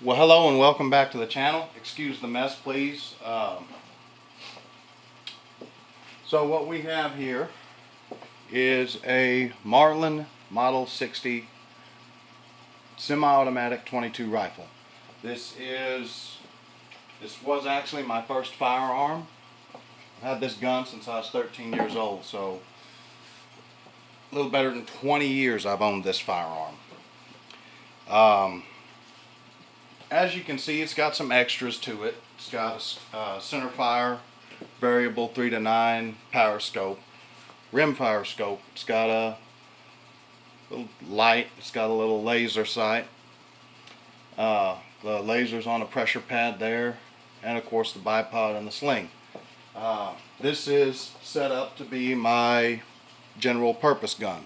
Well, hello and welcome back to the channel. Excuse the mess, please. So what we have here is a Marlin Model 60 semi-automatic 22 rifle. This was actually my first firearm. I've had this gun since I was 13 years old, so a little better than 20 years I've owned this firearm. As you can see, it's got some extras to it. It's got a center fire, variable 3 to 9 power scope, rim fire scope. It's got a little light. It's got a little laser sight. The laser's on a pressure pad there, and of course the bipod and the sling. This is set up to be my general purpose gun.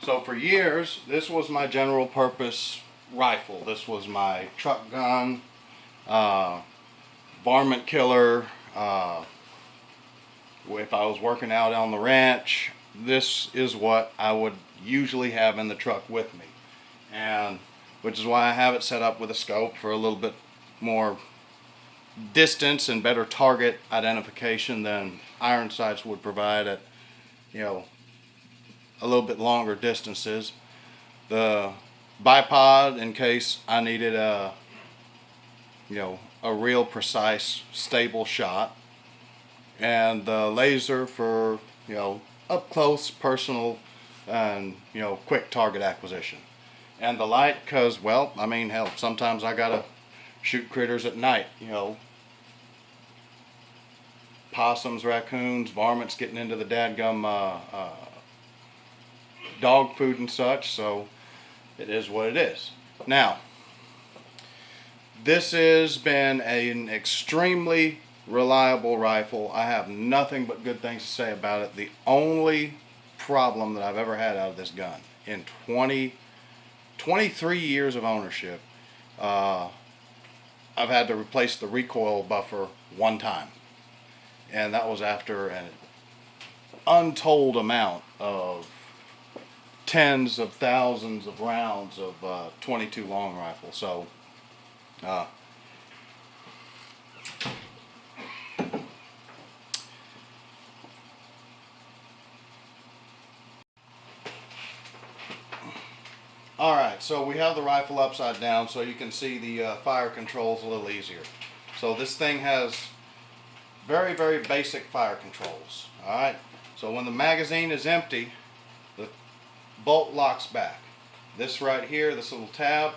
So for years, this was my general purpose rifle. This was my truck gun, varmint killer. If I was working out on the ranch, this is what I would usually have in the truck with me. And which is why I have it set up with a scope for a little bit more distance and better target identification than iron sights would provide at, a little bit longer distances. The bipod in case I needed a real precise stable shot, and the laser for up close personal and quick target acquisition, and the light because hell, sometimes I gotta shoot critters at night, possums, raccoons, varmints getting into the dadgum dog food and such, so it is what it is. Now, this has been an extremely reliable rifle. I have nothing but good things to say about it. The only problem that I've ever had out of this gun in 23 years of ownership, I've had to replace the recoil buffer one time, and that was after an untold amount of tens of thousands of rounds of 22 long rifle. So alright, so we have the rifle upside down so you can see the fire controls a little easier. So this thing has very, very basic fire controls. Alright, so when the magazine is empty, the bolt locks back. This right here, this little tab,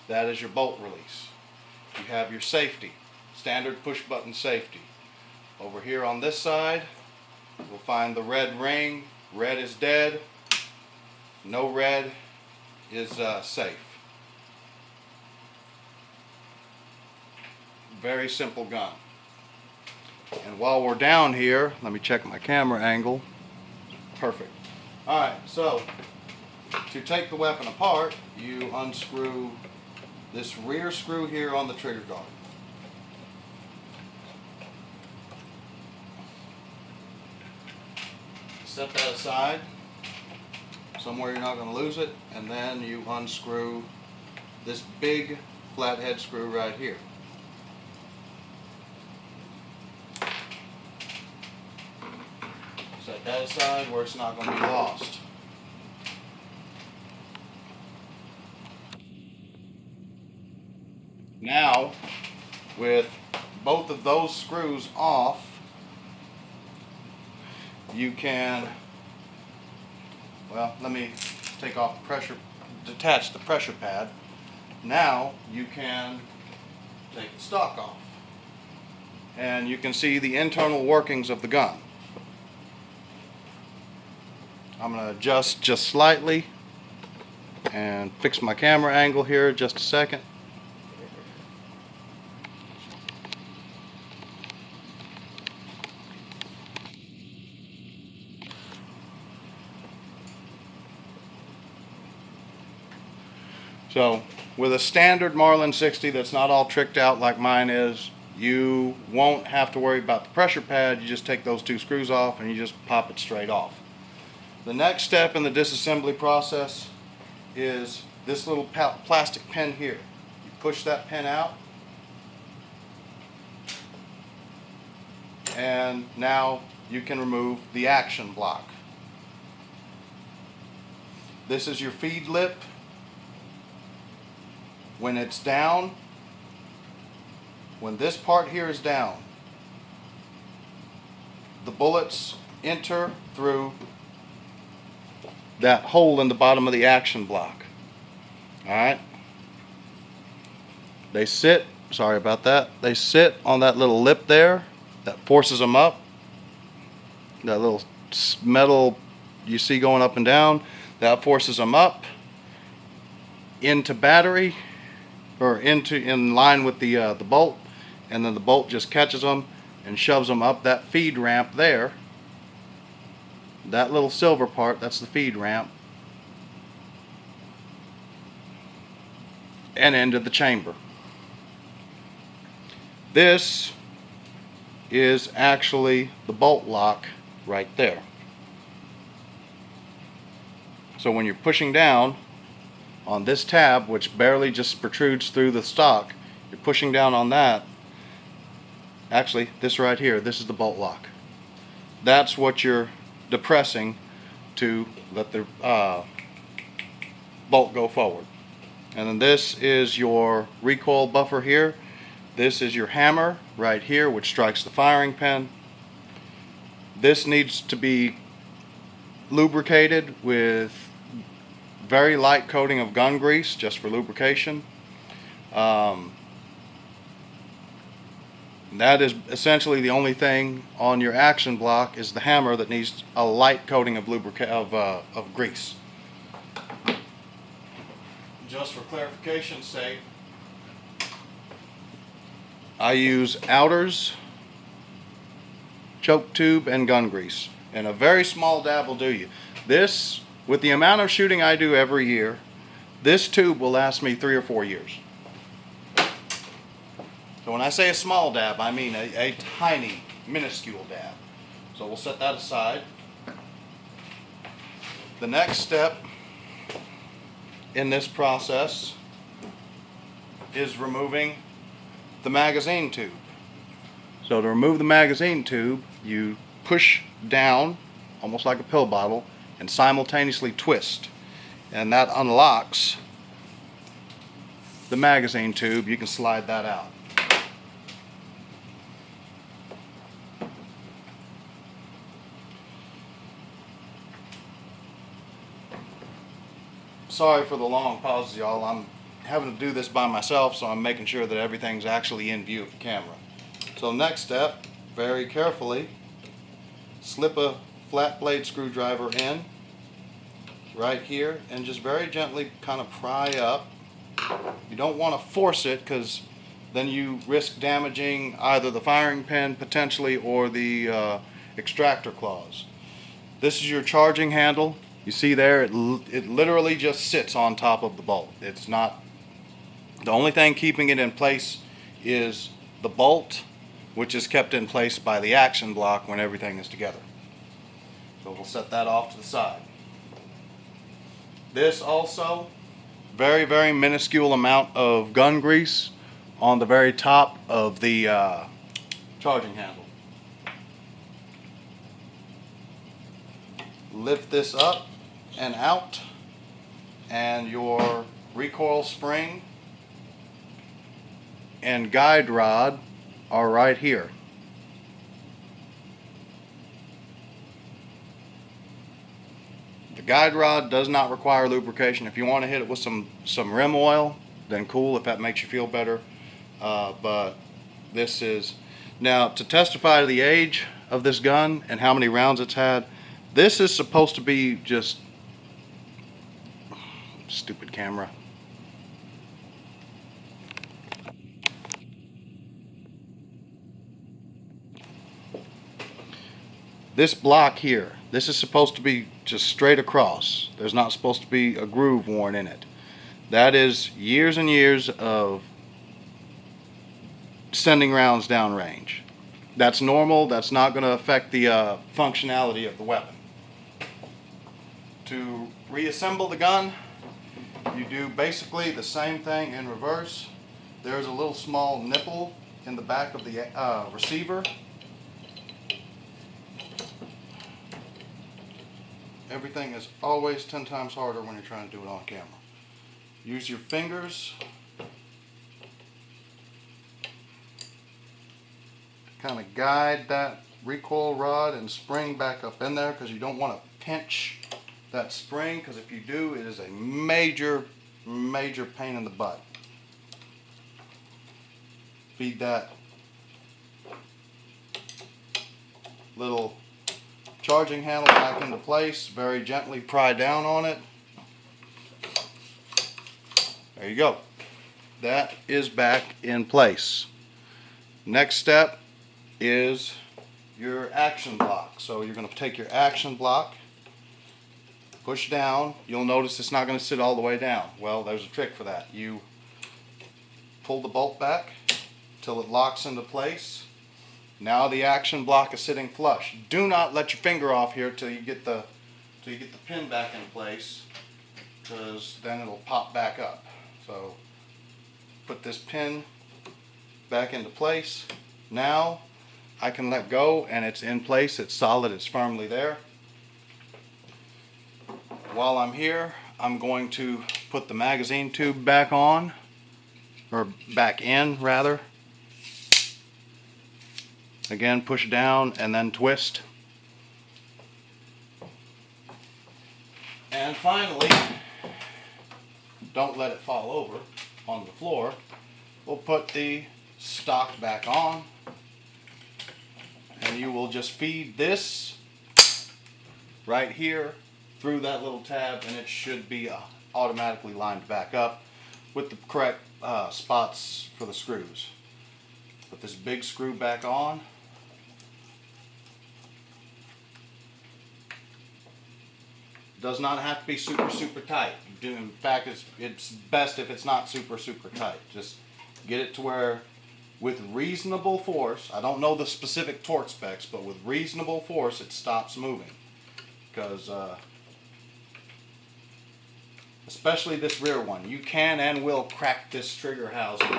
that is your bolt release. You have your safety, standard push button safety. Over here on this side, you'll find the red ring. Red is dead. No red is safe. Very simple gun. And while we're down here, let me check my camera angle. Perfect. Alright, so to take the weapon apart, you unscrew this rear screw here on the trigger guard. Set that aside, somewhere you're not going to lose it, and then you unscrew this big flathead screw right here. Set that aside where it's not going to be lost. Now, with both of those screws off, you can, let me take off the pressure, detach the pressure pad. Now you can take the stock off, and you can see the internal workings of the gun. I'm going to adjust just slightly and fix my camera angle here just a second. So with a standard Marlin 60 that's not all tricked out like mine is, you won't have to worry about the pressure pad. You just take those two screws off and you just pop it straight off. The next step in the disassembly process is this little plastic pin here. You push that pin out, and now you can remove the action block. This is your feed lip. When it's down, when this part here is down, the bullets enter through that hole in the bottom of the action block. Alright? They sit, sorry about that, they sit on that little lip there that forces them up. That little metal you see going up and down, that forces them up into battery, or in line with the bolt, and then the bolt just catches them and shoves them up that feed ramp there. That little silver part, that's the feed ramp, and into the chamber. This is actually the bolt lock right there. So when you're pushing down on this tab, which barely just protrudes through the stock, you're pushing down on that. Actually, this right here, this is the bolt lock. That's what you're depressing to let the bolt go forward. And then this is your recoil buffer here. This is your hammer right here, which strikes the firing pin. This needs to be lubricated with very light coating of gun grease, just for lubrication. That is essentially the only thing on your action block, is the hammer that needs a light coating of grease. Just for clarification's sake, I use outers, choke tube, and gun grease, and a very small dab will do you. This, with the amount of shooting I do every year, this tube will last me 3 or 4 years. So when I say a small dab, I mean a tiny, minuscule dab. So we'll set that aside. The next step in this process is removing the magazine tube. So to remove the magazine tube, you push down, almost like a pill bottle, and simultaneously twist. And that unlocks the magazine tube. You can slide that out. Sorry for the long pauses, y'all. I'm having to do this by myself, so I'm making sure that everything's actually in view of the camera. So next step, very carefully, slip a flat blade screwdriver in right here and just very gently kind of pry up. You don't want to force it, because then you risk damaging either the firing pin potentially or the extractor claws. This is your charging handle. You see there, it literally just sits on top of the bolt. It's not, the only thing keeping it in place is the bolt, which is kept in place by the action block when everything is together. So we'll set that off to the side. This also, very, very minuscule amount of gun grease on the very top of the charging handle. Lift this up and out, and your recoil spring and guide rod are right here. The guide rod does not require lubrication. If you want to hit it with some rim oil, then cool, if that makes you feel better. But this is, now to testify to the age of this gun and how many rounds it's had, this is supposed to be just, stupid camera. This block here, this is supposed to be just straight across. There's not supposed to be a groove worn in it. That is years and years of sending rounds downrange. That's normal. That's not going to affect the functionality of the weapon. To reassemble the gun, you do basically the same thing in reverse. There's a little small nipple in the back of the receiver. Everything is always 10 times harder when you're trying to do it on camera. Use your fingers. Kind of guide that recoil rod and spring back up in there, because you don't want to pinch that spring, because if you do, it is a major pain in the butt. Feed that little charging handle back into place, very gently pry down on it. There you go. That is back in place. Next step is your action block. So you're going to take your action block, push down. You'll notice it's not going to sit all the way down. Well, there's a trick for that. You pull the bolt back till it locks into place. Now the action block is sitting flush. Do not let your finger off here till you get the pin back in place, because then it'll pop back up. So put this pin back into place. Now I can let go and it's in place. It's solid, it's firmly there. While I'm here, I'm going to put the magazine tube back on, or back in rather. Again, push down and then twist. And finally, don't let it fall over on the floor. We'll put the stock back on, and you will just feed this right here through that little tab, and it should be automatically lined back up with the correct spots for the screws. Put this big screw back on. Does not have to be super tight. In fact, it's best if it's not super tight. Just get it to where, with reasonable force, I don't know the specific torque specs, but with reasonable force it stops moving. Because especially this rear one, you can and will crack this trigger housing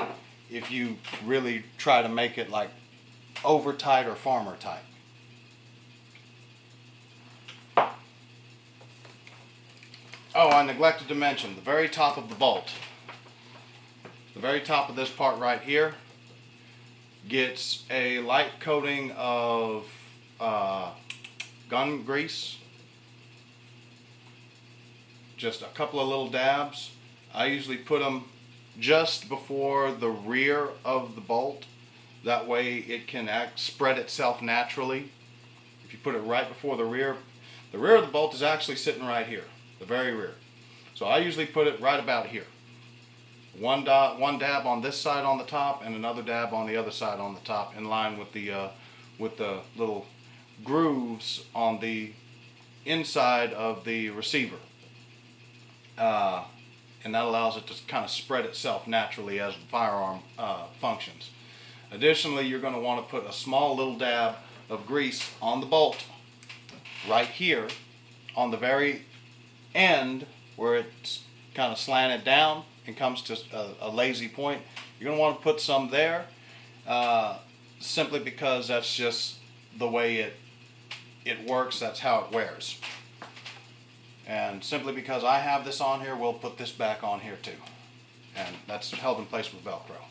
if you really try to make it like over tight or farmer tight. Oh, I neglected to mention the very top of the bolt. The very top of this part right here gets a light coating of gun grease. Just a couple of little dabs. I usually put them just before the rear of the bolt. That way it can spread itself naturally. If you put it right before the rear of the bolt is actually sitting right here. The very rear. So I usually put it right about here. One dab on this side on the top, and another dab on the other side on the top, in line with the little grooves on the inside of the receiver. And that allows it to kind of spread itself naturally as the firearm functions. Additionally, you're going to want to put a small little dab of grease on the bolt right here on the very end where it's kind of slanted down and comes to a lazy point. You're going to want to put some there, simply because that's just the way it works. That's how it wears. And simply because I have this on here, we'll put this back on here too. And that's held in place with Velcro.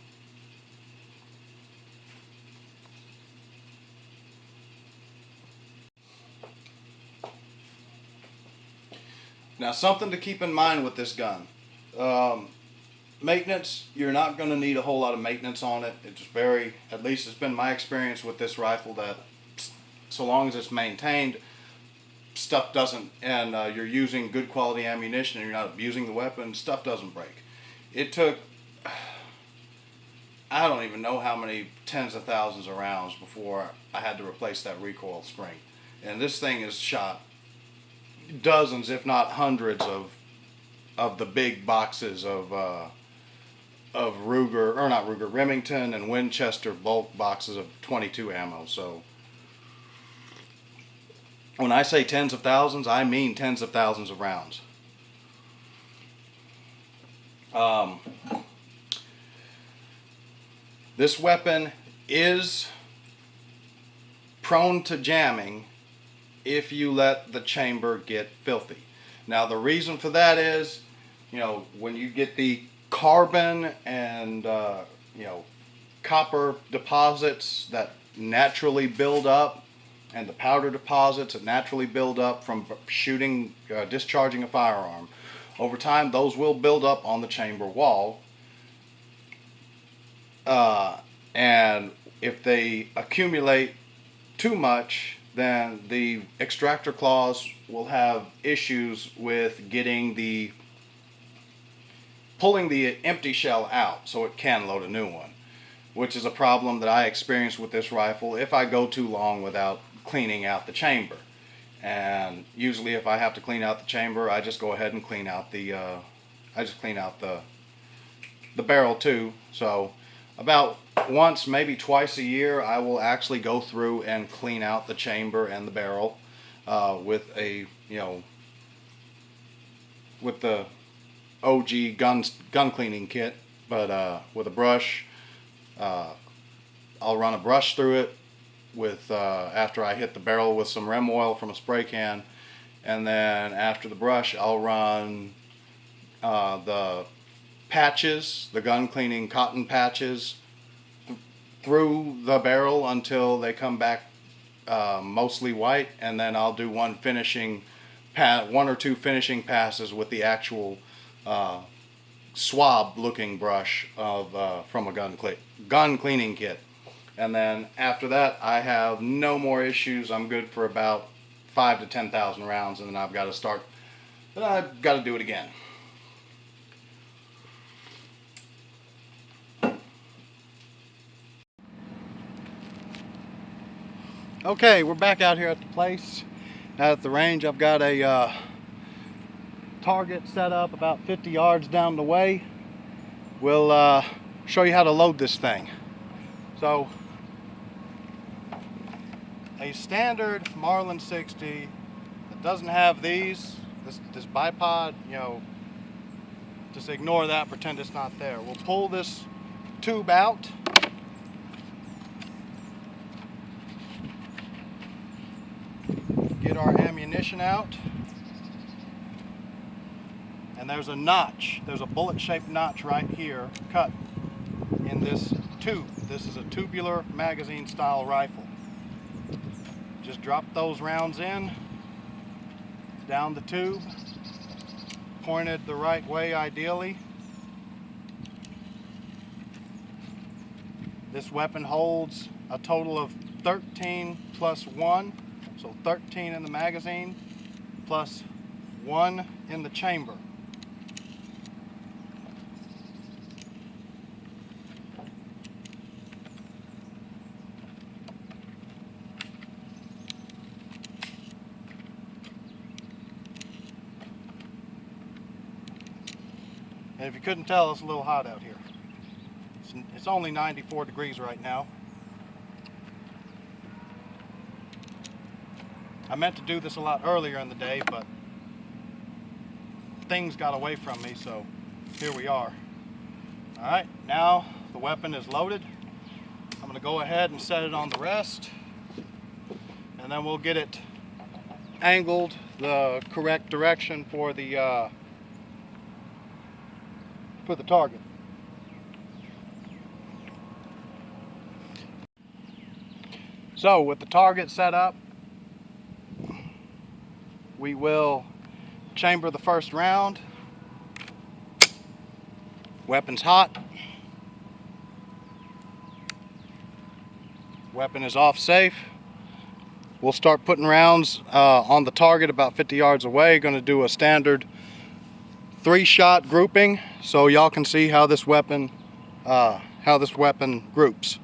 Now, something to keep in mind with this gun. Maintenance, you're not going to need a whole lot of maintenance on it. It's very, at least it's been my experience with this rifle, that so long as it's maintained, stuff doesn't, and you're using good quality ammunition and you're not abusing the weapon, stuff doesn't break. It took, I don't even know how many tens of thousands of rounds before I had to replace that recoil spring. And this thing is shot dozens, if not hundreds, of the big boxes of Ruger, or not Ruger, Remington and Winchester bulk boxes of 22 ammo. So when I say tens of thousands, I mean tens of thousands of rounds. This weapon is prone to jamming if you let the chamber get filthy. Now the reason for that is, you know, when you get the carbon and you know, copper deposits that naturally build up, and the powder deposits that naturally build up from shooting, discharging a firearm, over time those will build up on the chamber wall, and if they accumulate too much, then the extractor claws will have issues with pulling the empty shell out so it can load a new one, which is a problem that I experienced with this rifle if I go too long without cleaning out the chamber. And usually if I have to clean out the chamber, I just go ahead and clean out the barrel too. So about once, maybe twice a year, I will actually go through and clean out the chamber and the barrel with a, you know, with the OG gun cleaning kit, but with a brush. I'll run a brush through it with after I hit the barrel with some Rem oil from a spray can, and then after the brush I'll run the patches, the gun cleaning cotton patches, through the barrel until they come back mostly white, and then I'll do one or two finishing passes with the actual swab looking brush from a gun cleaning kit. And then after that I have no more issues. I'm good for about 5,000 to 10,000 rounds, and then I've got to do it again. Okay, we're back out here at the place, at the range. I've got a target set up about 50 yards down the way. We'll show you how to load this thing. So, a standard Marlin 60 that doesn't have this bipod, you know, just ignore that, pretend it's not there. We'll pull this tube out. Get our ammunition out, and there's a notch, there's a bullet-shaped notch right here cut in this tube. This is a tubular magazine style rifle. Just drop those rounds in, down the tube, pointed the right way ideally. This weapon holds a total of 13 plus 1. So 13 in the magazine plus 1 in the chamber. And if you couldn't tell, it's a little hot out here. It's only 94 degrees right now. I meant to do this a lot earlier in the day, but things got away from me, so here we are. Alright, now the weapon is loaded. I'm going to go ahead and set it on the rest, and then we'll get it angled the correct direction for the target. So with the target set up, we will chamber the first round. Weapon's hot. Weapon is off safe. We'll start putting rounds on the target about 50 yards away. Going to do a standard 3-shot grouping so y'all can see how this weapon groups.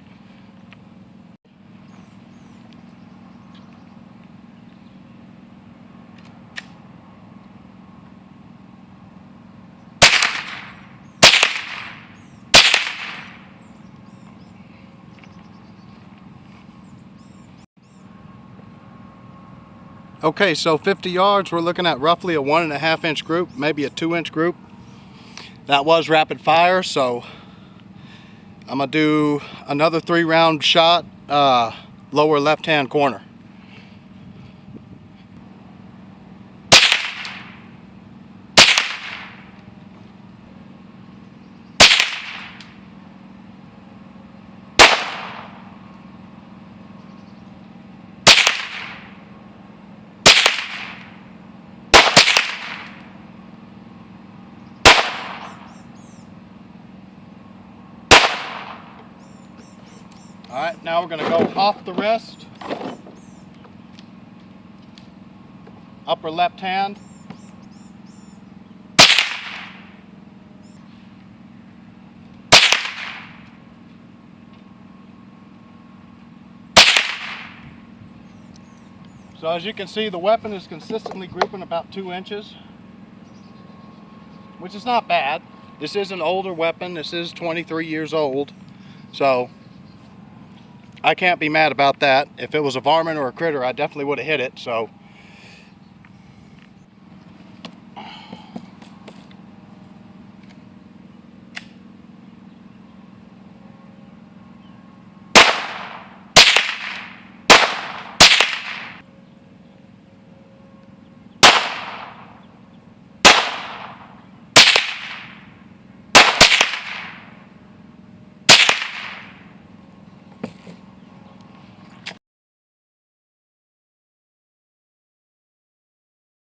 Okay, so 50 yards, we're looking at roughly a 1.5 inch group, maybe a 2 inch group. That was rapid fire, so I'm gonna do another 3-round shot, lower left-hand corner. All right, now we're going to go off the wrist, upper left hand, so as you can see, the weapon is consistently grouping about 2 inches, which is not bad. This is an older weapon. This is 23 years old, so I can't be mad about that. If it was a varmint or a critter, I definitely would have hit it. So